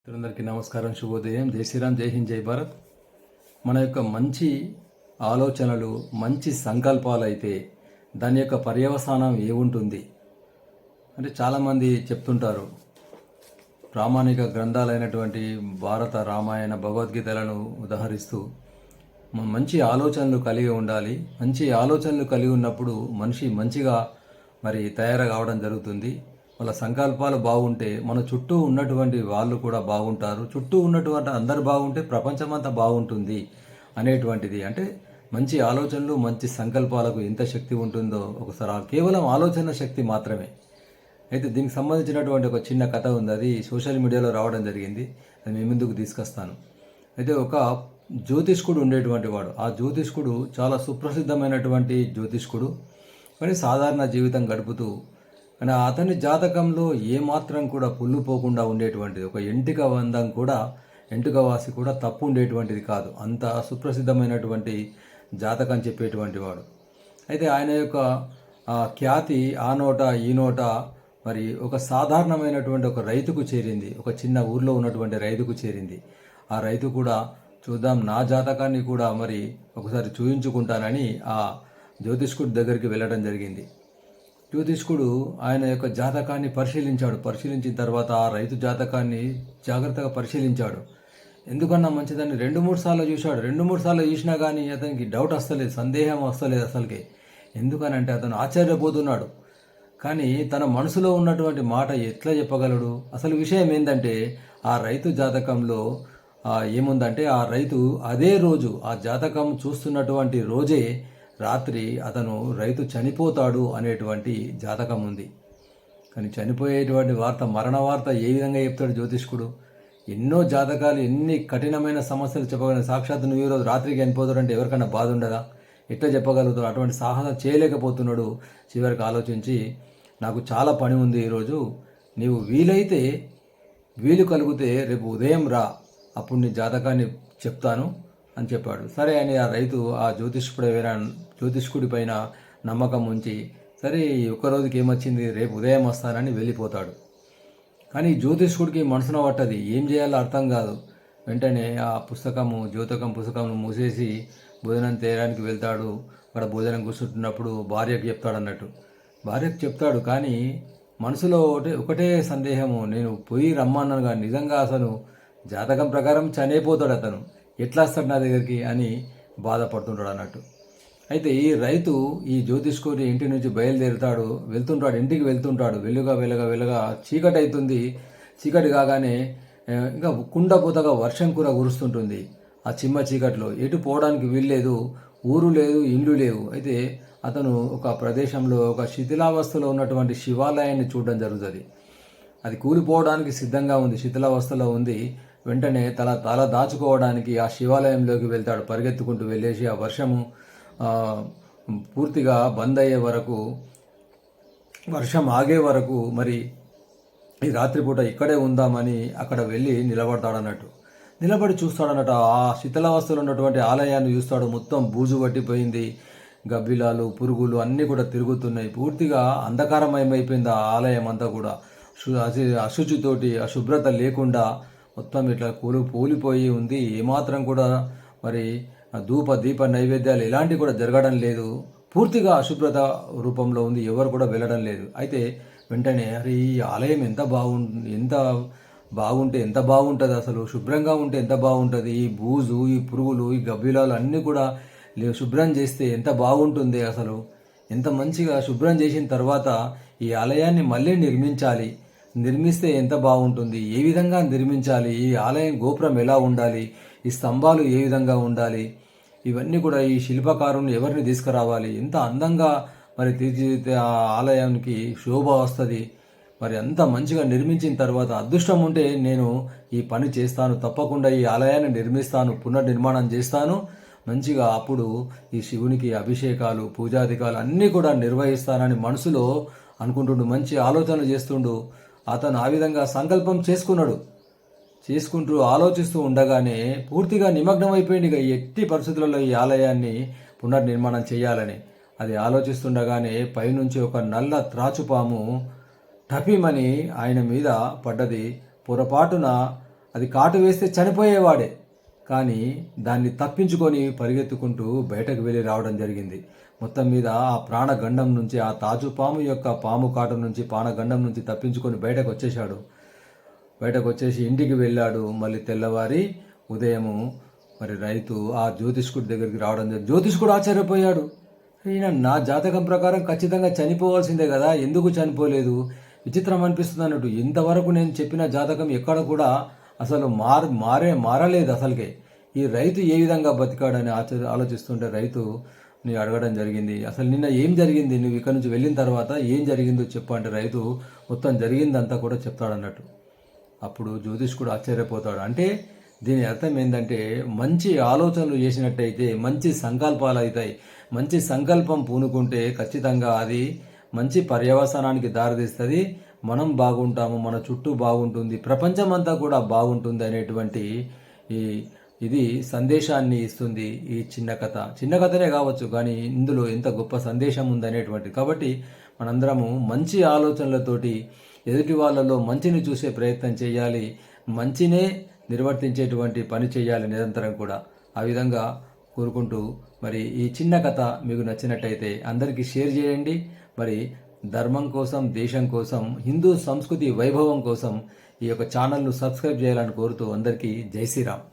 అందరికీ నమస్కారం, శుభోదయం. జై శ్రీరామ్, జై హింద్, జై భారత్. మన యొక్క మంచి ఆలోచనలు, మంచి సంకల్పాలు అయితే దాని యొక్క పర్యవసానం ఏముంటుంది అంటే చాలామంది చెప్తుంటారు. ప్రామాణిక గ్రంథాలైనటువంటి భారత, రామాయణ, భగవద్గీతలను ఉదహరిస్తూ మంచి ఆలోచనలు కలిగి ఉండాలి. మంచి ఆలోచనలు కలిగి ఉన్నప్పుడు మనిషి మంచిగా తయారు కావడం జరుగుతుంది. వాళ్ళ సంకల్పాలు బాగుంటే మన చుట్టూ ఉన్నటువంటి వాళ్ళు కూడా బాగుంటారు. చుట్టూ ఉన్నటువంటి అందరు బాగుంటే ప్రపంచమంతా బాగుంటుంది అనేటువంటిది. అంటే మంచి ఆలోచనలు, మంచి సంకల్పాలకు ఎంత శక్తి ఉంటుందో ఒకసారి కేవలం ఆలోచన శక్తి మాత్రమే. అయితే దీనికి సంబంధించినటువంటి ఒక చిన్న కథ ఉంది. అది సోషల్ మీడియాలో రావడం జరిగింది. అది మీ ముందుకు తీసుకొస్తాను. అయితే ఒక జ్యోతిష్కుడు ఉండేటువంటి వాడు. ఆ జ్యోతిష్కుడు చాలా సుప్రసిద్ధమైనటువంటి జ్యోతిష్కుడు. కానీ సాధారణ జీవితం గడుపుతూ కానీ అతని జాతకంలో ఏమాత్రం కూడా పుల్లుపోకుండా ఉండేటువంటిది, ఒక ఎంటిక వందం కూడా, ఎంటుక వాసి కూడా తప్పు ఉండేటువంటిది కాదు. అంత సుప్రసిద్ధమైనటువంటి జాతకం చెప్పేటువంటి వాడు. అయితే ఆయన యొక్క ఖ్యాతి ఆ నోట ఈ నోట ఒక సాధారణమైనటువంటి ఒక రైతుకు చేరింది. ఒక చిన్న ఊర్లో ఉన్నటువంటి రైతుకు చేరింది. ఆ రైతు కూడా చూద్దాం, నా జాతకాన్ని కూడా ఒకసారి చూయించుకుంటానని ఆ జ్యోతిష్కుడి దగ్గరికి వెళ్ళడం జరిగింది. జ్యోతిష్కుడు ఆయన యొక్క జాతకాన్ని పరిశీలించిన తర్వాత ఆ రైతు జాతకాన్ని జాగ్రత్తగా పరిశీలించాడు. ఎందుకన్నా మంచిదని 2-3 సార్లు చూశాడు. 2-3 సార్లు చూసినా కానీ అతనికి డౌట్ వస్తలేదు, సందేహం వస్తలేదు అసలుకి. ఎందుకనంటే అతను ఆశ్చర్యపోతున్నాడు. కానీ తన మనసులో ఉన్నటువంటి మాట ఎట్లా చెప్పగలడు? అసలు విషయం ఏంటంటే ఆ రైతు జాతకంలో ఏముందంటే ఆ రైతు అదే రోజు, ఆ జాతకం చూస్తున్నటువంటి రోజే రాత్రి అతను రైతు చనిపోతాడు అనేటువంటి జాతకం ఉంది. కానీ చనిపోయేటువంటి వార్త, మరణ వార్త ఏ విధంగా చెప్తాడు జ్యోతిష్కుడు? ఎన్నో జాతకాలు, ఎన్ని కఠినమైన సమస్యలు చెప్పగలను. సాక్షాత్తు నువ్వు ఈరోజు రాత్రికి చనిపోతాడు అంటే ఎవరికైనా బాధ ఉండదా? ఎట్లా చెప్పగలుగుతాడు? అటువంటి సాహసం చేయలేకపోతున్నాడు. చివరికి ఆలోచించి, నాకు చాలా పని ఉంది ఈరోజు, నీవు వీలైతే వీలు కలిగితే రేపు ఉదయం రా, అప్పుడు నీ జాతకాన్ని చెప్తాను అని చెప్పాడు. సరే అని ఆ రైతు ఆ జ్యోతిష్కుడి పైన నమ్మకం ఉంచి, సరే ఈ ఒక్కరోజుకి ఏమొచ్చింది, రేపు ఉదయం వస్తానని వెళ్ళిపోతాడు. కానీ జ్యోతిష్కుడికి మనసున పట్టది, ఏం చేయాలో అర్థం కాదు. వెంటనే ఆ పుస్తకం మూసేసి భోజనం చేయడానికి వెళ్తాడు. అక్కడ భోజనం కూర్చుంటున్నప్పుడు భార్యకు చెప్తాడు. కానీ మనసులో ఒకటే సందేహము, నేను పోయి రమ్మన్నానుగా, నిజంగా అసలు జాతకం ప్రకారం చనిపోతాడు అతను, ఎట్లా వస్తాడు నా దగ్గరికి అని బాధపడుతుంటాడు అన్నట్టు. అయితే ఈ రైతు ఈ జ్యోతిష్కుడి ఇంటి నుంచి వెళ్తుంటాడు, ఇంటికి వెళ్తుంటాడు. వెలుగా చీకటి అవుతుంది. చీకటి కాగానే ఇంకా కుండపోతగా వర్షం కూడా కురుస్తుంటుంది. ఆ చిమ్మ చీకట్లో ఎటు పోవడానికి వీల్లేదు, ఊరు లేదు, ఇండ్లు లేవు. అయితే అతను ఒక ప్రదేశంలో ఒక శిథిలావస్థలో ఉన్నటువంటి శివాలయాన్ని చూడడం జరుగుతుంది. అది కూలిపోవడానికి సిద్ధంగా ఉంది, శిథిలావస్థలో ఉంది. వెంటనే తల దాచుకోవడానికి ఆ శివాలయంలోకి వెళ్తాడు. పరిగెత్తుకుంటూ వెళ్ళేసి ఆ వర్షము పూర్తిగా బంద్ అయ్యే వరకు, వర్షం ఆగే వరకు ఈ రాత్రిపూట ఇక్కడే ఉందామని అక్కడ వెళ్ళి నిలబడి చూస్తాడన్నట్టు. ఆ శిథిలావస్థలో ఉన్నటువంటి ఆలయాన్ని చూస్తాడు. మొత్తం బూజు పట్టిపోయింది, గబ్బిలాలు, పురుగులు అన్నీ కూడా తిరుగుతున్నాయి. పూర్తిగా అంధకారమయమైపోయింది ఆ ఆలయం అంతా కూడా. అశుచితోటి, అశుభ్రత లేకుండా మొత్తం ఇట్లా కూలిపోయి ఉంది. ఏమాత్రం కూడా ధూప దీప నైవేద్యాలు ఇలాంటివి కూడా జరగడం లేదు. పూర్తిగా అశుభ్రత రూపంలో ఉంది, ఎవరు కూడా వెళ్ళడం లేదు. అయితే వెంటనే ఈ ఆలయం ఎంత బాగుంటే ఎంత బాగుంటుంది, అసలు శుభ్రంగా ఉంటే ఎంత బాగుంటుంది, ఈ బూజు, ఈ పురుగులు, ఈ గబ్బిలాలు అన్నీ కూడా శుభ్రం చేస్తే ఎంత బాగుంటుంది, అసలు ఎంత మంచిగా శుభ్రం చేసిన తర్వాత ఈ ఆలయాన్ని మళ్ళీ నిర్మిస్తే ఎంత బాగుంటుంది, ఏ విధంగా నిర్మించాలి, ఈ ఆలయం గోపురం ఎలా ఉండాలి, ఈ స్తంభాలు ఏ విధంగా ఉండాలి, ఇవన్నీ కూడా ఈ శిల్పకారుని ఎవరిని తీసుకురావాలి, ఎంత అందంగా తీర్చిదిద్దితే ఆ ఆలయానికి శోభ వస్తుంది. అంత మంచిగా నిర్మించిన తర్వాత అదృష్టం ఉంటే నేను ఈ పని చేస్తాను, తప్పకుండా ఈ ఆలయాన్ని నిర్మిస్తాను, పునర్నిర్మాణం చేస్తాను మంచిగా. అప్పుడు ఈ శివునికి అభిషేకాలు, పూజాధికాలు అన్నీ కూడా నిర్వహిస్తానని మనసులో అనుకుంటుండు, మంచి ఆలోచనలు చేస్తుండు. అతను ఆ విధంగా సంకల్పం చేసుకుంటూ ఆలోచిస్తూ ఉండగానే పూర్తిగా నిమగ్నం అయిపోయింది. ఎట్టి పరిస్థితులలో ఈ ఆలయాన్ని పునర్నిర్మాణం చేయాలని అది ఆలోచిస్తుండగానే పైనుంచి ఒక నల్ల త్రాచుపాము టపిమని ఆయన మీద పడ్డది. పొరపాటున అది కాటు వేస్తే చనిపోయేవాడే. కానీ దాన్ని తప్పించుకొని పరిగెత్తుకుంటూ బయటకు వెళ్ళి రావడం జరిగింది. మొత్తం మీద ఆ ప్రాణగండం నుంచి, ఆ తాజుపాము యొక్క పాము కాటు నుంచి, ప్రాణగండం నుంచి తప్పించుకొని బయటకు వచ్చేశాడు. బయటకు వచ్చేసి ఇంటికి వెళ్ళాడు. మళ్ళీ తెల్లవారి ఉదయము మరి రైతు ఆ జ్యోతిష్కుడి దగ్గరికి రావడం జరిగింది. జ్యోతిష్కుడు ఆశ్చర్యపోయాడు. ఈయన నా జాతకం ప్రకారం ఖచ్చితంగా చనిపోవాల్సిందే కదా, ఎందుకు చనిపోలేదు, విచిత్రం అనిపిస్తుంది అన్నట్టు. ఇంతవరకు నేను చెప్పిన జాతకం ఎక్కడ కూడా అసలు మారలేదు అసలుకే. ఈ రైతు ఏ విధంగా బతికాడని ఆలోచిస్తుంటే రైతు ని అడగడం జరిగింది. అసలు నిన్న ఏం జరిగింది, నువ్వు ఇక్కడ నుంచి వెళ్ళిన తర్వాత ఏం జరిగిందో చెప్పు అంటే రైతు మొత్తం జరిగిందంతా కూడా చెప్తాడన్నట్టు. అప్పుడు జ్యోతిష్కుడు ఆశ్చర్యపోతాడు. అంటే దీని అర్థం ఏంటంటే మంచి ఆలోచనలు చేసినట్టయితే మంచి సంకల్పాలు అవుతాయి. మంచి సంకల్పం పూనుకుంటే ఖచ్చితంగా అది మంచి పర్యవసానానికి దారితీస్తుంది. మనం బాగుంటాము, మన చుట్టూ బాగుంటుంది, ప్రపంచం అంతా కూడా బాగుంటుంది అనేటువంటి ఇది సందేశాన్ని ఇస్తుంది ఈ చిన్న కథ. చిన్న కథనే కావచ్చు, కానీ ఇందులో ఎంత గొప్ప సందేశం ఉందనేటువంటిది. కాబట్టి మనందరము మంచి ఆలోచనలతోటి ఎదుటి వాళ్ళలో మంచిని చూసే ప్రయత్నం చేయాలి, మంచినే నిర్వర్తించేటువంటి పని చేయాలి నిరంతరం కూడా. ఆ విధంగా కోరుకుంటూ మరి ఈ చిన్న కథ మీకు నచ్చినట్టయితే అందరికీ షేర్ చేయండి. మరి ధర్మం కోసం, దేశం కోసం, హిందూ సంస్కృతి వైభవం కోసం ఈ యొక్క ఛానల్ను సబ్స్క్రైబ్ చేయాలని కోరుతూ అందరికీ జై శ్రీరామ్.